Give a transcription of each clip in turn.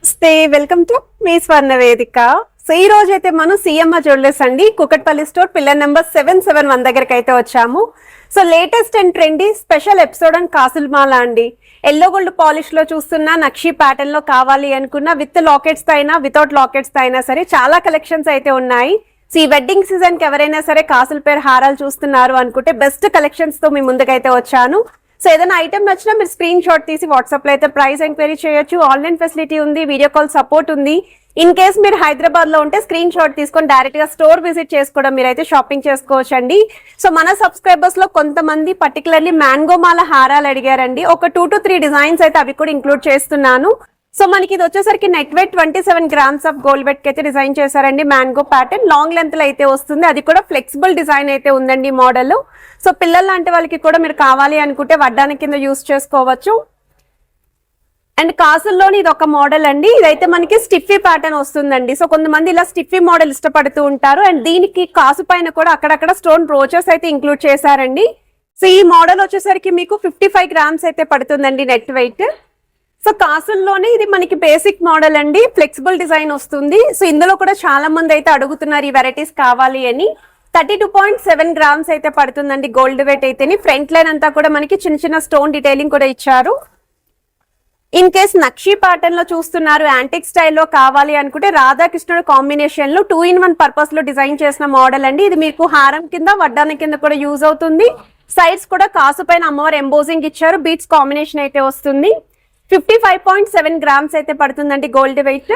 Welcome to me స్వర్ణ వేదిక. So ఈ రోజు అయితే మనం సిఎంఆర్ జ్యువెలర్స్ అండి, కుకట్పల్లి స్టోర్, పిల్లర్ నెంబర్ 771 దగ్గరికి అయితే వచ్చాము. So latest and trendy special episode and కాసులమాల అండి. ఎల్లో గోల్డ్ పాలిష్ లో చూస్తున్నా, నక్షి ప్యాటర్న్ లో కావాలి అనుకున్నా, విత్ లాకెట్స్ తో అయినా వితౌట్ లాకెట్స్ తో అయినా సరే చాలా కలెక్షన్స్ అయితే ఉన్నాయి. సో ఈ వెడ్డింగ్ సీజన్ కి ఎవరైనా సరే కాసుల పేరు హారాలు చూస్తున్నారు అనుకుంటే బెస్ట్ కలెక్షన్స్ తో మీ ముందుకైతే వచ్చాను. సో ఏదైనా ఐటమ్ నచ్చినా మీరు స్క్రీన్ షాట్ తీసి వాట్సాప్ లో అయితే ప్రైస్ ఎంక్వైరీ చేయొచ్చు. ఆన్లైన్ ఫెసిలిటీ ఉంది, వీడియో కాల్ సపోర్ట్ ఉంది. ఇన్ కేస్ మీరు హైదరాబాద్ లో ఉంటే స్క్రీన్ షాట్ తీసుకొని డైరెక్ట్ గా స్టోర్ విజిట్ చేసుకోవడం, మీరైతే షాపింగ్ చేసుకోవచ్చు అండి. సో మన సబ్స్క్రైబర్స్ లో కొంతమంది పర్టికులర్లీ మ్యాంగో మాల హారాలు అడిగారండి. ఒక 2 to 3 డిజైన్స్ అయితే అవి కూడా ఇంక్లూడ్ చేస్తున్నాను. సో మనకి ఇది వచ్చేసరికి net weight 27 grams of gold weight కి అయితే డిజైన్ చేశారండి. మ్యాంగో ప్యాటర్న్ లాంగ్ లెంత్ లో అయితే వస్తుంది. అది కూడా ఫ్లెక్సిబుల్ డిజైన్ అయితే ఉందండి మోడల్. సో పిల్లలు లాంటి వాళ్ళకి కూడా మీరు కావాలి అనుకుంటే వడ్డానికి కింద యూస్ చేసుకోవచ్చు. అండ్ కాసుల్లోని ఇది ఒక మోడల్ అండి. ఇదైతే మనకి స్టిఫీ ప్యాటర్న్ వస్తుందండి. సో కొంతమంది ఇలా స్టిఫీ మోడల్ ఇష్టపడుతూ ఉంటారు. అండ్ దీనికి కాసు పైన కూడా అక్కడక్కడ స్టోన్ బ్రోచెస్ అయితే ఇంక్లూడ్ చేశారండి. సో ఈ మోడల్ వచ్చేసరికి మీకు 55 grams అయితే పడుతుందండి నెట్ వెయిట్. సో కాసుల్లోనే ఇది మనకి బేసిక్ మోడల్ అండి, ఫ్లెక్సిబుల్ డిజైన్ వస్తుంది. సో ఇందులో కూడా చాలా మంది అయితే అడుగుతున్నారు ఈ వెరైటీస్ కావాలి అని. 32.7 grams అయితే పడుతుందండి గోల్డ్ వెయిట్ అయితేని. ఫ్రంట్ లైన్ అంతా కూడా మనకి చిన్న చిన్న స్టోన్ డీటెయిలింగ్ కూడా ఇచ్చారు. ఇన్ కేస్ నక్షి ప్యాటర్న్ లో చూస్తున్నారు, యాంటిక్ స్టైల్లో కావాలి అనుకుంటే రాధాకృష్ణుడు కాంబినేషన్ లో 2-in-1 పర్పస్ లో డిజైన్ చేసిన మోడల్ అండి. ఇది మీకు హారం కింద, వడ్డానం కింద కూడా యూజ్ అవుతుంది. సైడ్స్ కూడా కాసు పైన అమ్మవారు ఎంబోజింగ్ ఇచ్చారు, బీట్స్ కాంబినేషన్ అయితే వస్తుంది. 55.7 grams అయితే పడుతుందండి గోల్డ్ వెయిట్.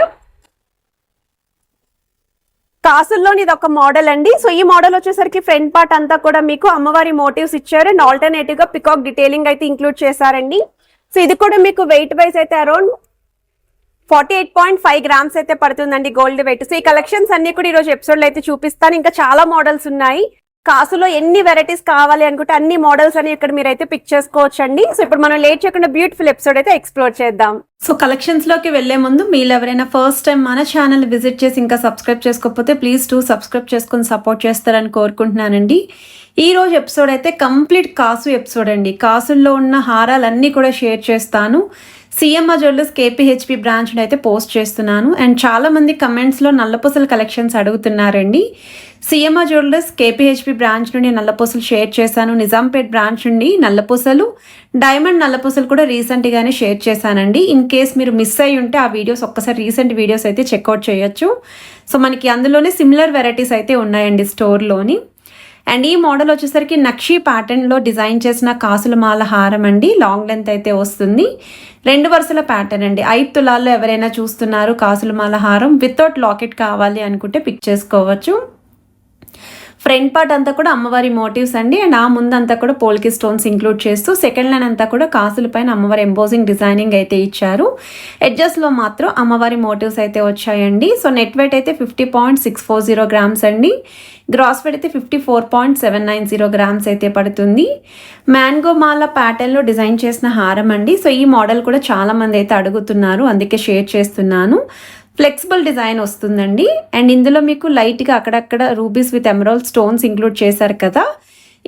కాసుల్లోని ఇది ఒక మోడల్ అండి. సో ఈ మోడల్ వచ్చేసరికి ఫ్రంట్ పార్ట్ అంతా కూడా మీకు అమ్మవారి మోటివ్స్ ఇచ్చారు అండ్ ఆల్టర్నేటివ్ గా పికాక్ డీటెయిలింగ్ అయితే ఇంక్లూడ్ చేశారండి. సో ఇది కూడా మీకు వెయిట్ వైజ్ అయితే అరౌండ్ 48.5 grams అయితే పడుతుందండి గోల్డ్ వెయిట్. సో ఈ కలెక్షన్స్ అన్ని కూడా ఈ రోజు ఎపిసోడ్ లో అయితే చూపిస్తాను. ఇంకా చాలా మోడల్స్ ఉన్నాయి. కాసులో ఎన్ని వెరైటీస్ కావాలి అనుకుంటే అన్ని మోడల్స్ అని ఇక్కడ మీరైతే పిక్ చేసుకోవచ్చు అండి. సో ఇప్పుడు మనం లేట్ చేయకుండా బ్యూటిఫుల్ ఎపిసోడ్ అయితే ఎక్స్ప్లోర్ చేద్దాం. సో కలెక్షన్స్ లోకి వెళ్లే ముందు మీరు ఎవరైనా ఫస్ట్ టైం మన ఛానల్ విజిట్ చేసి ఇంకా సబ్స్క్రైబ్ చేసుకోకపోతే ప్లీజ్ సబ్స్క్రైబ్ చేసుకుని సపోర్ట్ చేస్తారని కోరుకుంటున్నానండి. ఈ రోజు ఎపిసోడ్ అయితే కంప్లీట్ కాసు ఎపిసోడ్ అండి. కాసుల్లో ఉన్న హారాలన్నీ కూడా షేర్ చేస్తాను. సిఎంఆర్ జ్యువెలర్స్ కేపీహెచ్పి బ్రాంచ్ అయితే పోస్ట్ చేస్తున్నాను. అండ్ చాలా మంది కమెంట్స్ లో నల్లపూసల కలెక్షన్స్ అడుగుతున్నారండి. సిఎంఆర్ జ్యువెలర్స్ కేపీహెచ్పి బ్రాంచ్ నుండి నల్లపూసలు షేర్ చేశాను. నిజాంపేట్ బ్రాంచ్ నుండి నల్లపూసలు, డైమండ్ నల్లపూసలు కూడా రీసెంట్ గానే షేర్ చేశానండి. ఇన్ కేస్ మీరు మిస్ అయ్యి ఉంటే ఆ వీడియోస్ ఒక్కసారి రీసెంట్ వీడియోస్ అయితే చెక్అవుట్ చేయొచ్చు. సో మనకి అందులోనే సిమిలర్ వెరైటీస్ అయితే ఉన్నాయండి స్టోర్లోని. అండ్ ఈ మోడల్ వచ్చేసరికి నక్షి ప్యాటర్న్ లో డిజైన్ చేసిన కాసుల మాల హారం అండి. లాంగ్ లెంత్ అయితే వస్తుంది. 2 వరుసల ప్యాటర్న్ అండి. 5 తులాల్లో ఎవరైనా చూస్తున్నారు కాసుల మాల హారం వితౌట్ లాకెట్ కావాలి అనుకుంటే పిక్ చేసుకోవచ్చు. ఫ్రంట్ పార్ట్ అంతా కూడా అమ్మవారి మోటివ్స్ అండి. అండ్ ఆ ముందంతా కూడా పోల్కి స్టోన్స్ ఇంక్లూడ్ చేస్తూ సెకండ్ లైన్ అంతా కూడా కాసుల పైన అమ్మవారి ఎంబోజింగ్ డిజైనింగ్ అయితే ఇచ్చారు. ఎడ్జెస్ లో మాత్రం అమ్మవారి మోటివ్స్ అయితే వచ్చాయండి. సో నెట్ వెయిట్ అయితే 50.640 grams అండి. గ్రాస్ వెయిట్ అయితే 54.790 grams అయితే పడుతుంది. మ్యాంగో మాల ప్యాటర్న్ లో డిజైన్ చేసిన హారం అండి. సో ఈ మోడల్ కూడా చాలా మంది అయితే అడుగుతున్నారు, అందుకే షేర్ చేస్తున్నాను. ఫ్లెక్సిబుల్ డిజైన్ వస్తుందండి. అండ్ ఇందులో మీకు లైట్గా అక్కడక్కడ rubies with emerald stones include చేశారు కదా.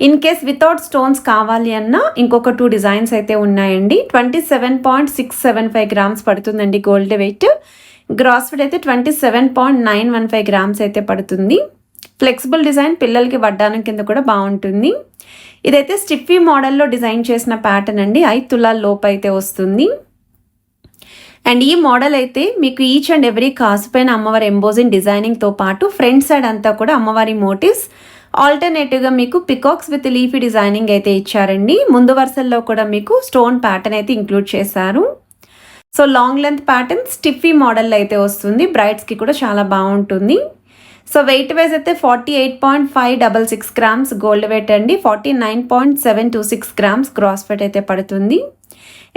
ఇన్ కేస్ వితౌట్ స్టోన్స్ కావాలి అన్నా ఇంకొక 2 డిజైన్స్ అయితే ఉన్నాయండి. 27.675 grams పడుతుందండి గోల్డ్ వెయిట్. గ్రాస్ వెయిట్ అయితే 27.915 grams అయితే పడుతుంది. ఫ్లెక్సిబుల్ డిజైన్, పిల్లలకి వడ్డానం కింద కూడా బాగుంటుంది. ఇదైతే స్టిఫీ మోడల్లో డిజైన్ చేసిన ప్యాటర్న్ అండి. 5 తులాల లోపు అయితే వస్తుంది. అండ్ ఈ మోడల్ అయితే మీకు ఈచ్ అండ్ ఎవ్రీ కాసు పైన అమ్మవారి ఎంబోజింగ్ డిజైనింగ్తో పాటు ఫ్రంట్ సైడ్ అంతా కూడా అమ్మవారి మోటివ్స్, ఆల్టర్నేటివ్గా మీకు పికాక్స్ విత్ లీఫీ డిజైనింగ్ అయితే ఇచ్చారండి. ముందు వరుసల్లో కూడా మీకు స్టోన్ ప్యాటర్న్ అయితే ఇంక్లూడ్ చేశారు. సో లాంగ్ లెంత్ ప్యాటర్న్ స్టిఫీ మోడల్ అయితే వస్తుంది. బ్రైడ్స్కి కూడా చాలా బాగుంటుంది. సో వెయిట్ వైజ్ అయితే 48.566 grams గోల్డ్ వెయిట్ అండి. 49.726 grams గ్రాస్ వెయిట్ అయితే పడుతుంది.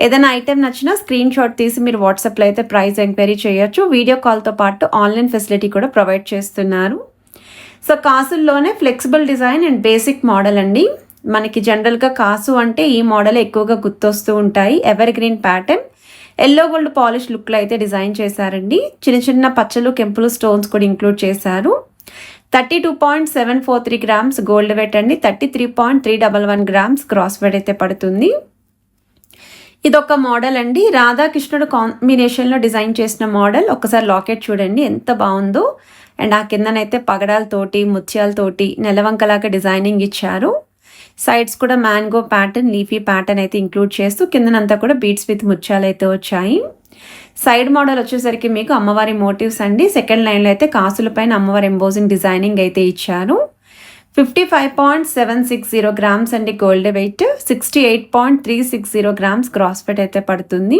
ఏదైనా ఐటెం నచ్చినా స్క్రీన్ షాట్ తీసి మీరు వాట్సాప్లో అయితే ప్రైస్ ఎంక్వైరీ చేయొచ్చు. వీడియో కాల్తో పాటు ఆన్లైన్ ఫెసిలిటీ కూడా ప్రొవైడ్ చేస్తున్నారు. సో కాసుల్లోనే flexible design and basic model అండి. మనకి జనరల్గా కాసు అంటే ఈ మోడల్ ఎక్కువగా గుర్తొస్తూ ఉంటాయి. Ever green pattern, yellow gold polish లుక్లో అయితే డిజైన్ చేశారండి. చిన్న చిన్న పచ్చలు, కెంపులు స్టోన్స్ కూడా ఇంక్లూడ్ చేశారు. 32.743 grams గోల్డ్ వెయిట్ అండి. 33.311 grams గ్రాస్ వెయిట్ అయితే పడుతుంది. ఇదొక మోడల్ అండి, రాధాకృష్ణుడు కాంబినేషన్లో డిజైన్ చేసిన మోడల్. ఒకసారి లాకెట్ చూడండి ఎంత బాగుందో. అండ్ ఆ కిందనైతే పగడాలతోటి ముత్యాలతోటి నెలవంకలాగా డిజైనింగ్ ఇచ్చారు. సైడ్స్ కూడా మ్యాంగో ప్యాటర్న్, లీఫీ ప్యాటర్న్ అయితే ఇంక్లూడ్ చేస్తూ కిందనంతా కూడా బీడ్స్ విత్ ముత్యాలు అయితే వచ్చాయి. సైడ్ మోడల్ వచ్చేసరికి మీకు అమ్మవారి మోటివ్స్ అండి. సెకండ్ లైన్లో అయితే కాసుల పైన అమ్మవారి ఎంబోజింగ్ డిజైనింగ్ అయితే ఇచ్చారు. 55.760 గ్రామ్స్ అండి gold weight, 68.360 grams cross wait అయితే పడుతుంది.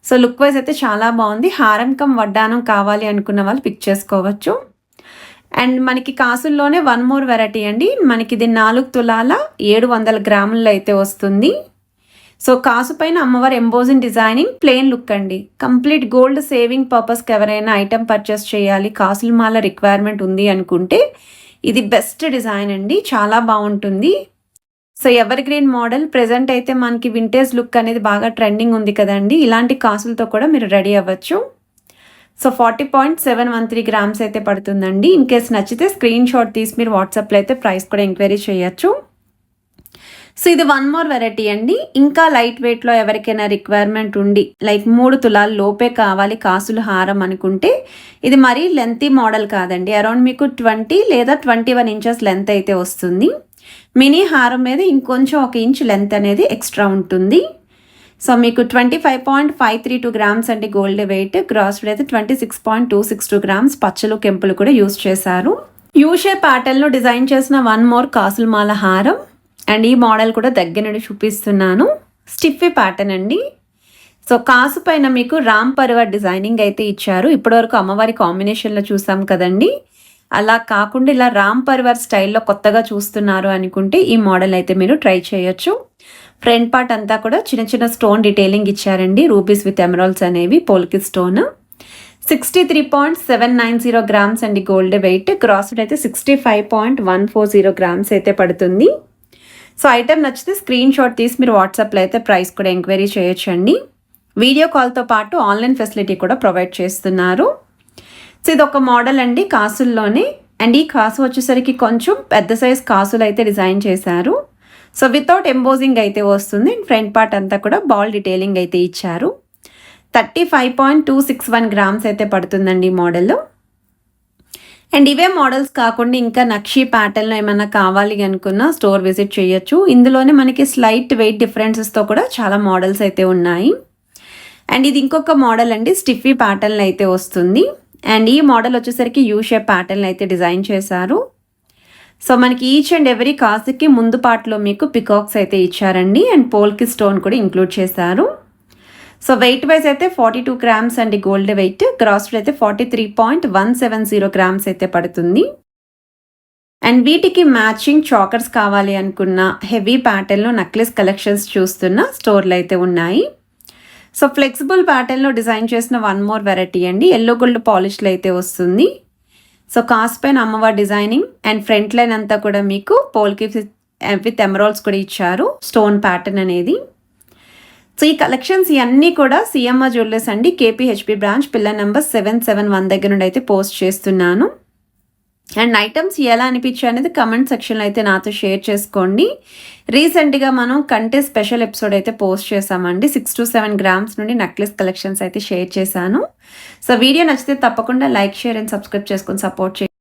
సో లుక్ వైజ్ అయితే చాలా బాగుంది. హారం కమ్ వడ్డానం కావాలి అనుకున్న వాళ్ళు పిక్ చేసుకోవచ్చు. అండ్ మనకి కాసుల్లోనే వన్ మోర్ వెరైటీ అండి. మనకి ఇది 4 తులాల 700 గ్రాముల్లో అయితే వస్తుంది. సో కాసు పైన అమ్మవారి ఎంబోజింగ్ డిజైనింగ్, ప్లెయిన్ లుక్ అండి. కంప్లీట్ గోల్డ్ సేవింగ్ పర్పస్కి ఎవరైనా ఐటమ్ పర్చేస్ చేయాలి, కాసుల మాల రిక్వైర్మెంట్ ఉంది అనుకుంటే ఇది బెస్ట్ డిజైన్ అండి, చాలా బాగుంటుంది. So ever green model. Present అయితే మనకి వింటేజ్ లుక్ అనేది బాగా ట్రెండింగ్ ఉంది కదండి, ఇలాంటి కాసులతో కూడా మీరు రెడీ అవ్వచ్చు. సో 40.713 గ్రామ్స్ అయితే పడుతుందండి. ఇన్ కేస్ నచ్చితే స్క్రీన్ షాట్ తీసి మీరు వాట్సాప్లో అయితే ప్రైస్ కూడా ఎంక్వైరీ చేయొచ్చు. సో ఇది వన్ మోర్ వెరైటీ అండి. ఇంకా లైట్ వెయిట్లో ఎవరికైనా రిక్వైర్మెంట్ ఉండి లైక్ 3 తులాల లోపే కావాలి కాసులు హారం అనుకుంటే ఇది మరీ లెంతీ మోడల్ కాదండి. అరౌండ్ మీకు 20 లేదా 21 ఇంచెస్ లెంత్ అయితే వస్తుంది. మినీ హారం మీద ఇంకొంచెం 1 ఇంచ్ లెంత్ అనేది ఎక్స్ట్రా ఉంటుంది. సో మీకు 25.532 గ్రామ్స్ అండి గోల్డ్ వెయిట్. గ్రాస్ వెయిట్ అయితే 26.262 గ్రామ్స్. పచ్చలు కెంపులు కూడా యూస్ చేశారు. యూ షేప్ ప్యాటర్న్లో డిజైన్ చేసిన వన్ మోర్ కాసుల మాల హారం. అండ్ ఈ మోడల్ కూడా దగ్గర నుండి చూపిస్తున్నాను. స్టిఫీ ప్యాటర్న్ అండి. సో కాసు పైన మీకు రామ్ పరివార్ డిజైనింగ్ అయితే ఇచ్చారు. ఇప్పటివరకు అమ్మవారి కాంబినేషన్లో చూసాం కదండి, అలా కాకుండా ఇలా రామ్ పరివార్ స్టైల్లో కొత్తగా చూస్తున్నారు అనుకుంటే ఈ మోడల్ అయితే మీరు ట్రై చేయొచ్చు. ఫ్రంట్ పార్ట్ అంతా కూడా చిన్న చిన్న స్టోన్ డీటెయిలింగ్ ఇచ్చారండి. రూబీస్ విత్ ఎమరాల్డ్స్ అనేవి, పోల్కి స్టోన్. 63.790 గ్రామ్స్ అండి గోల్డ్ వెయిట్. గ్రాస్ వెయిట్ అయితే 65.140 గ్రామ్స్ అయితే పడుతుంది. సో ఐటమ్ నచ్చితే స్క్రీన్ షాట్ తీసి మీరు వాట్సాప్లో అయితే ప్రైస్ కూడా ఎంక్వైరీ చేయొచ్చండి. వీడియో కాల్తో పాటు ఆన్లైన్ ఫెసిలిటీ కూడా ప్రొవైడ్ చేస్తున్నారు. సో ఇది ఒక మోడల్ అండి కాసుల్లోనే. అండ్ ఈ కాసు వచ్చేసరికి కొంచెం పెద్ద సైజ్ కాసులు అయితే డిజైన్ చేశారు. సో వితౌట్ ఎంబోజింగ్ అయితే వస్తుంది. అండ్ ఫ్రంట్ పార్ట్ అంతా కూడా బాల్ డీటెయిలింగ్ అయితే ఇచ్చారు. 35.261 గ్రామ్స్ అయితే పడుతుందండి ఈ మోడల్. అండ్ ఇవే మోడల్స్ కాకుండా ఇంకా నక్షి ప్యాటర్న్లో ఏమైనా కావాలి అనుకున్నా స్టోర్ విజిట్ చేయొచ్చు. ఇందులోనే మనకి స్లైట్ వెయిట్ డిఫరెన్సెస్తో కూడా చాలా మోడల్స్ అయితే ఉన్నాయి. అండ్ ఇది ఇంకొక మోడల్ అండి, స్టిఫీ ప్యాటర్న్ అయితే వస్తుంది. అండ్ ఈ మోడల్ వచ్చేసరికి యూ షేప్ ప్యాటర్న్ అయితే డిజైన్ చేశారు. సో మనకి ఈచ్ అండ్ ఎవరీ కాసుకి ముందు పార్ట్లో మీకు పికాక్స్ అయితే ఇచ్చారండి. అండ్ పోల్కి స్టోన్ కూడా ఇంక్లూడ్ చేశారు. సో వెయిట్ వైజ్ అయితే 42 గ్రామ్స్ అండి గోల్డ్ వెయిట్. గ్రాస్ వెయిట్ అయితే 43.170 గ్రామ్స్ అయితే పడుతుంది. అండ్ వీటికి మ్యాచింగ్ చాకర్స్ కావాలి అనుకున్న హెవీ ప్యాటర్న్లో నక్లెస్ కలెక్షన్స్ చూస్తున్న స్టోర్లు అయితే ఉన్నాయి. సో ఫ్లెక్సిబుల్ ప్యాటర్న్లో డిజైన్ చేసిన వన్ మోర్ వెరైటీ అండి. ఎల్లో గోల్డ్ పాలిష్లో అయితే వస్తుంది. సో కాస్ పైన అమ్మవారి డిజైనింగ్ అండ్ ఫ్రంట్ లైన్ అంతా కూడా మీకు పోల్కి విత్ ఎమరాల్డ్స్ కూడా ఇచ్చారు, స్టోన్ ప్యాటర్న్ అనేది. సో ఈ కలెక్షన్స్ ఇవన్నీ కూడా సిఎంఆర్ జ్యువెలర్స్ అండి, కేపీహెచ్పి బ్రాంచ్, పిల్లర్ నెంబర్ 771 దగ్గర నుండి అయితే పోస్ట్ చేస్తున్నాను. అండ్ ఐటమ్స్ ఎలా అనిపించాయి అనేది కమెంట్ సెక్షన్లో అయితే నాతో షేర్ చేసుకోండి. రీసెంట్గా మనం కంటే స్పెషల్ ఎపిసోడ్ అయితే పోస్ట్ చేసామండి. 6 to 7 గ్రామ్స్ నుండి నెక్లెస్ కలెక్షన్స్ అయితే షేర్ చేశాను. సో వీడియో నచ్చితే తప్పకుండా లైక్, షేర్ అండ్ సబ్స్క్రైబ్ చేసుకొని సపోర్ట్ చేయండి.